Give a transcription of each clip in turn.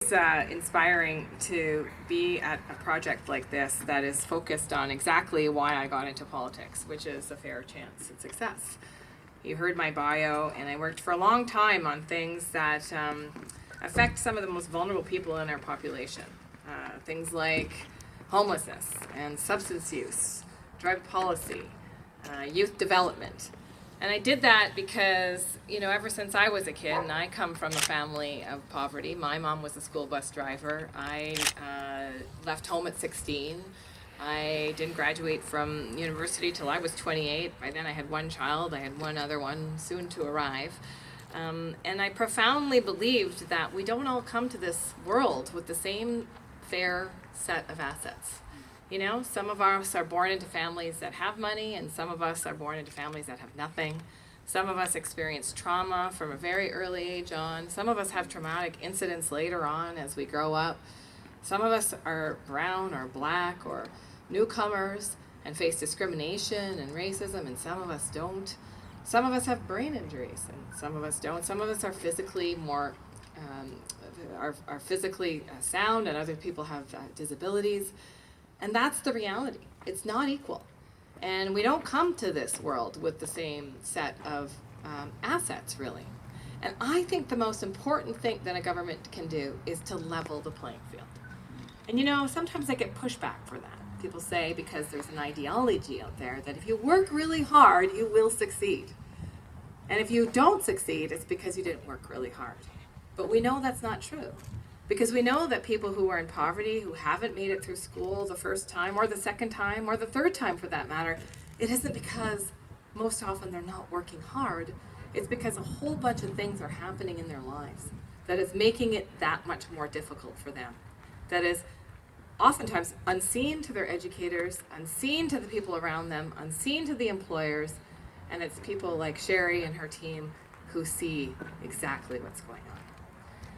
It's inspiring to be at a project like this that is focused on exactly why I got into politics, which is a fair chance at success. You heard my bio, and I worked for a long time on things that affect some of the most vulnerable people in our population. Things like homelessness and substance use, drug policy, youth development. And I did that because, ever since I was a kid, and I come from a family of poverty. My mom was a school bus driver. I left home at 16. I didn't graduate from university till I was 28. By then I had one child. I had one other one soon to arrive. And I profoundly believed that we don't all come to this world with the same fair set of assets. Some of us are born into families that have money, and some of us are born into families that have nothing. Some of us experience trauma from a very early age on. Some of us have traumatic incidents later on as we grow up. Some of us are brown or black or newcomers and face discrimination and racism, and some of us don't. Some of us have brain injuries, and some of us don't. Some of us are physically more are physically sound, and other people have disabilities. And that's the reality. It's not equal. And we don't come to this world with the same set of assets, really. And I think the most important thing that a government can do is to level the playing field. And sometimes I get pushback for that. People say, because there's an ideology out there, that if you work really hard, you will succeed. And if you don't succeed, it's because you didn't work really hard. But we know that's not true. Because we know that people who are in poverty, who haven't made it through school the first time, or the second time, or the third time for that matter, it isn't because most often they're not working hard. It's because a whole bunch of things are happening in their lives that is making it that much more difficult for them. That is oftentimes unseen to their educators, unseen to the people around them, unseen to the employers, and it's people like Sherry and her team who see exactly what's going on,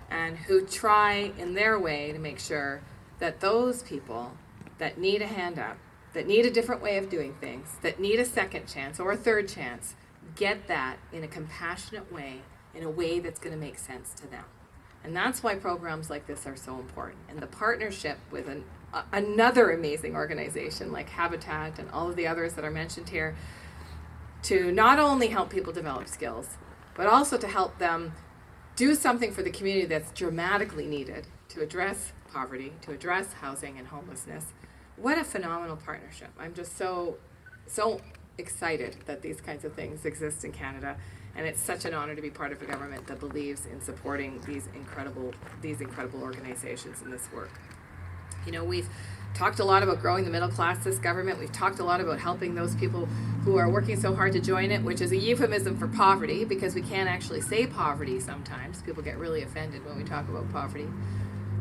and who try in their way to make sure that those people that need a hand up, that need a different way of doing things, that need a second chance or a third chance, get that in a compassionate way, in a way that's going to make sense to them. And that's why programs like this are so important. And the partnership with another amazing organization like Habitat and all of the others that are mentioned here, to not only help people develop skills, but also to help them do something for the community that's dramatically needed to address poverty, to address housing and homelessness. What a phenomenal partnership. I'm just so excited that these kinds of things exist in Canada, and it's such an honor to be part of a government that believes in supporting these incredible organizations in this work. We've talked a lot about growing the middle class, this government. We've talked a lot about helping those people who are working so hard to join it, which is a euphemism for poverty, because we can't actually say poverty sometimes. People get really offended when we talk about poverty.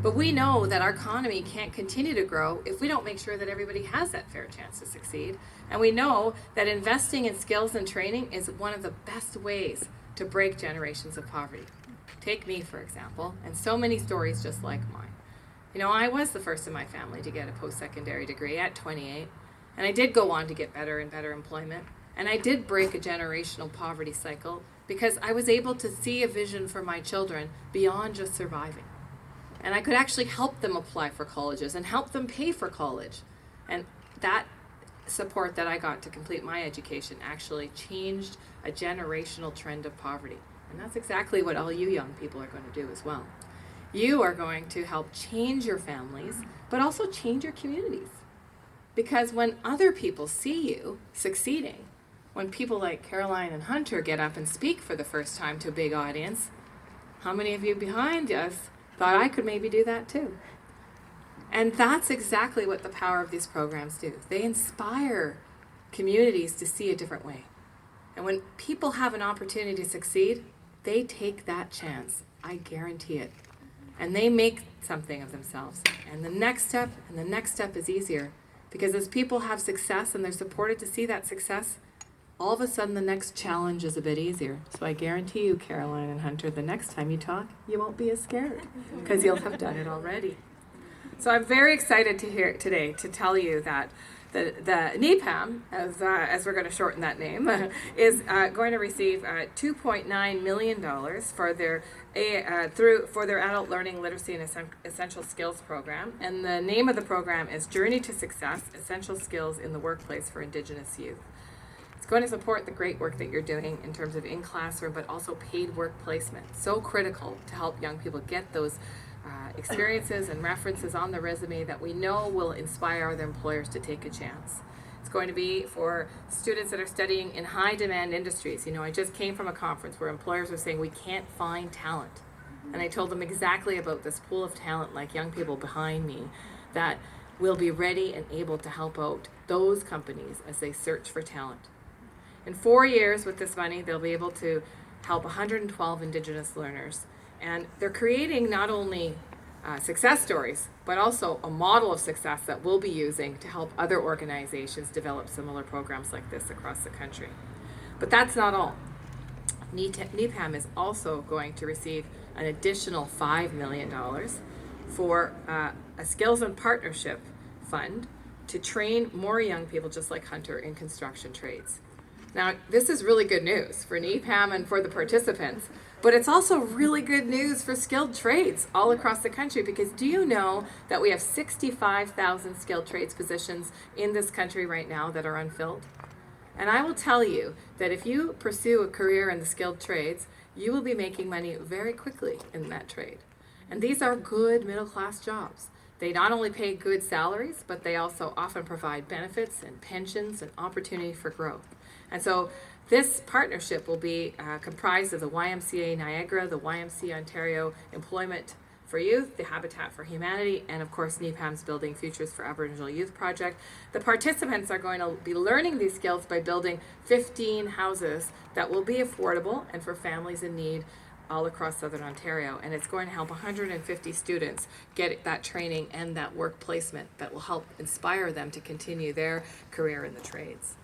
But we know that our economy can't continue to grow if we don't make sure that everybody has that fair chance to succeed. And we know that investing in skills and training is one of the best ways to break generations of poverty. Take me, for example, and so many stories just like mine. I was the first in my family to get a post-secondary degree at 28, and I did go on to get better and better employment, and I did break a generational poverty cycle because I was able to see a vision for my children beyond just surviving. And I could actually help them apply for colleges and help them pay for college. And that support that I got to complete my education actually changed a generational trend of poverty. And that's exactly what all you young people are going to do as well. You are going to help change your families, but also change your communities. Because when other people see you succeeding, when people like Caroline and Hunter get up and speak for the first time to a big audience, how many of you behind us thought I could maybe do that too? And that's exactly what the power of these programs do. They inspire communities to see a different way. And when people have an opportunity to succeed, they take that chance. I guarantee it. And they make something of themselves. And the next step is easier. Because as people have success and they're supported to see that success, all of a sudden the next challenge is a bit easier. So I guarantee you, Caroline and Hunter, the next time you talk, you won't be as scared because you'll have done it already. So I'm very excited today to tell you that The NPAAMB, as we're going to shorten that name, is going to receive $2.9 million for their for their adult learning, literacy, and essential skills program. And the name of the program is Journey to Success: Essential Skills in the Workplace for Indigenous Youth. It's going to support the great work that you're doing in terms of in-classroom, but also paid work placement. So critical to help young people get those experiences and references on the resume that we know will inspire their employers to take a chance. It's going to be for students that are studying in high demand industries. You know, I just came from a conference where employers are saying we can't find talent. And I told them exactly about this pool of talent, like young people behind me, that will be ready and able to help out those companies as they search for talent. In 4 years with this money, they'll be able to help 112 Indigenous learners. And they're creating not only success stories, but also a model of success that we'll be using to help other organizations develop similar programs like this across the country. But that's not all. NPAAMB is also going to receive an additional $5 million for a skills and partnership fund to train more young people just like Hunter in construction trades. Now, this is really good news for NPAAMB and for the participants, but it's also really good news for skilled trades all across the country, because do you know that we have 65,000 skilled trades positions in this country right now that are unfilled? And I will tell you that if you pursue a career in the skilled trades, you will be making money very quickly in that trade. And these are good middle-class jobs. They not only pay good salaries, but they also often provide benefits and pensions and opportunity for growth. And so this partnership will be comprised of the YMCA Niagara, the YMCA Ontario Employment for Youth, the Habitat for Humanity, and of course NPAAMB's Building Futures for Aboriginal Youth project. The participants are going to be learning these skills by building 15 houses that will be affordable and for families in need all across Southern Ontario. And it's going to help 150 students get that training and that work placement that will help inspire them to continue their career in the trades.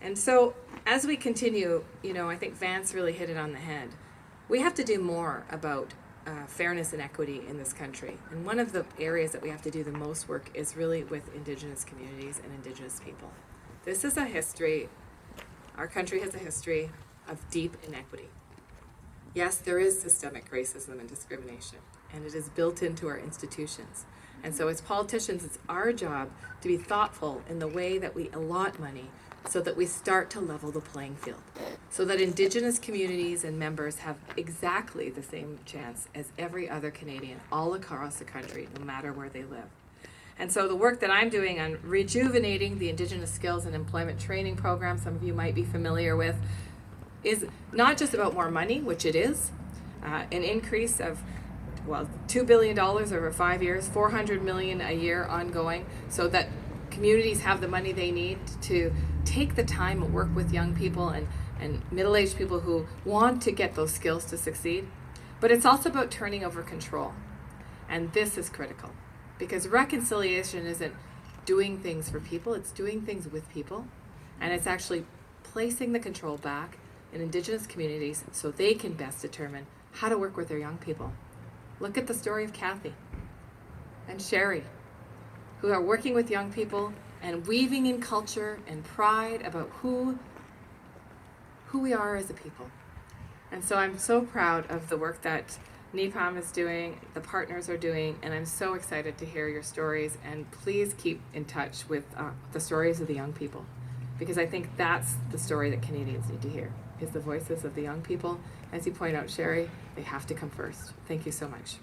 And so as we continue, you know, I think Vance really hit it on the head. We have to do more about fairness and equity in this country. And one of the areas that we have to do the most work is really with Indigenous communities and Indigenous people. This is a history, our country has a history of deep inequity. Yes, there is systemic racism and discrimination, and it is built into our institutions. And so as politicians, it's our job to be thoughtful in the way that we allot money so that we start to level the playing field, so that Indigenous communities and members have exactly the same chance as every other Canadian all across the country, no matter where they live. And so the work that I'm doing on rejuvenating the Indigenous skills and employment training program, some of you might be familiar with, is not just about more money, which it is, an increase of $2 billion over 5 years, $400 million a year ongoing, so that communities have the money they need to take the time and work with young people and middle-aged people who want to get those skills to succeed. But it's also about turning over control. And this is critical, because reconciliation isn't doing things for people, it's doing things with people. And it's actually placing the control back in Indigenous communities so they can best determine how to work with their young people. Look at the story of Kathy and Sherry, who are working with young people and weaving in culture and pride about who we are as a people. And so I'm so proud of the work that NPAAMB is doing, the partners are doing, and I'm so excited to hear your stories. And please keep in touch with the stories of the young people, because I think that's the story that Canadians need to hear, is the voices of the young people. As you point out, Sherry, they have to come first. Thank you so much.